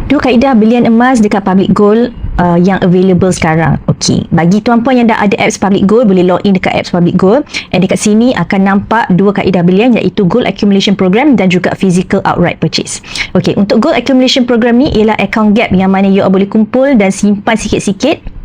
Dua kaedah belian emas dekat Public Gold yang available sekarang. Okey, bagi tuan-puan yang dah ada apps Public Gold, boleh log in dekat apps Public Gold. Dan dekat sini akan nampak dua kaedah belian, iaitu Gold Accumulation Program dan juga Physical Outright Purchase. Okey, untuk Gold Accumulation Program ni ialah account gap yang mana you boleh kumpul dan simpan sikit-sikit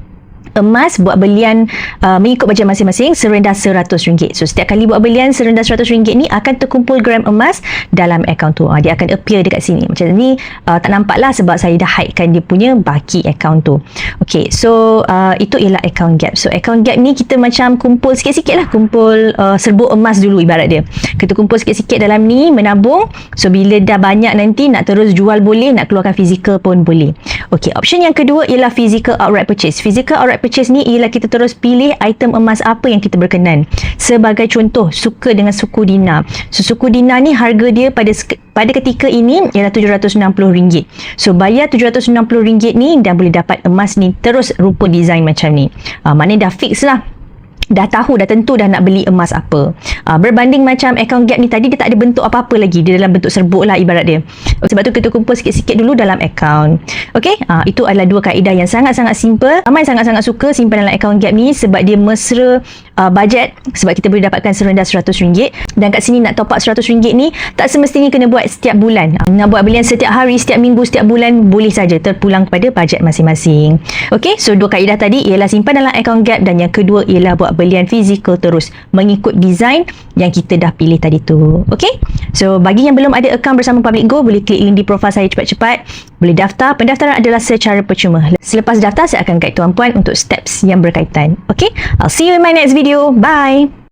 emas buat belian mengikut bajet masing-masing serendah RM100. So setiap kali buat belian serendah RM100 ni akan terkumpul gram emas dalam akaun tu. Dia akan appear dekat sini. Macam ni tak nampak lah sebab saya dah hidekan dia punya baki akaun tu. Okay, so itu ialah account gap. So account gap ni kita macam kumpul sikit-sikit lah, kumpul serbuk emas dulu ibarat dia. Kita kumpul sikit-sikit dalam ni, menabung. So bila dah banyak nanti nak terus jual boleh, nak keluarkan fizikal pun boleh. Okay, option yang kedua ialah Physical Outright Purchase. Physical Outright Purchase ni ialah kita terus pilih item emas apa yang kita berkenan. Sebagai contoh, suka dengan suku dinar. So suku dinar ni harga dia pada ketika ini ialah RM760. So bayar RM760 ni dan boleh dapat emas ni terus rupa design macam ni. Maknanya dah fix lah, dah tahu, dah tentu dah nak beli emas apa. Berbanding macam account gap ni tadi, dia tak ada bentuk apa-apa lagi, dia dalam bentuk serbuk lah ibarat dia. Sebab tu kita kumpul sikit-sikit dulu dalam account. Okay, itu adalah dua kaedah yang sangat-sangat simple. Ramai sangat-sangat suka simpan dalam account gap ni sebab dia mesra bajet, sebab kita boleh dapatkan serendah RM100. Dan kat sini nak top up RM100 ni tak semestinya kena buat setiap bulan. Nak buat belian setiap hari, setiap minggu, setiap bulan, boleh saja, terpulang kepada bajet masing-masing. Okay, so dua kaedah tadi ialah simpan dalam account gap dan yang kedua ialah buat belian fizikal terus mengikut design yang kita dah pilih tadi tu. Okay, so bagi yang belum ada akaun bersama Public Gold, boleh klik link di profil saya cepat-cepat, boleh daftar. Pendaftaran adalah secara percuma. Selepas daftar, saya akan guide tuan-puan untuk steps yang berkaitan. Okay, I'll see you in my next video. Bye.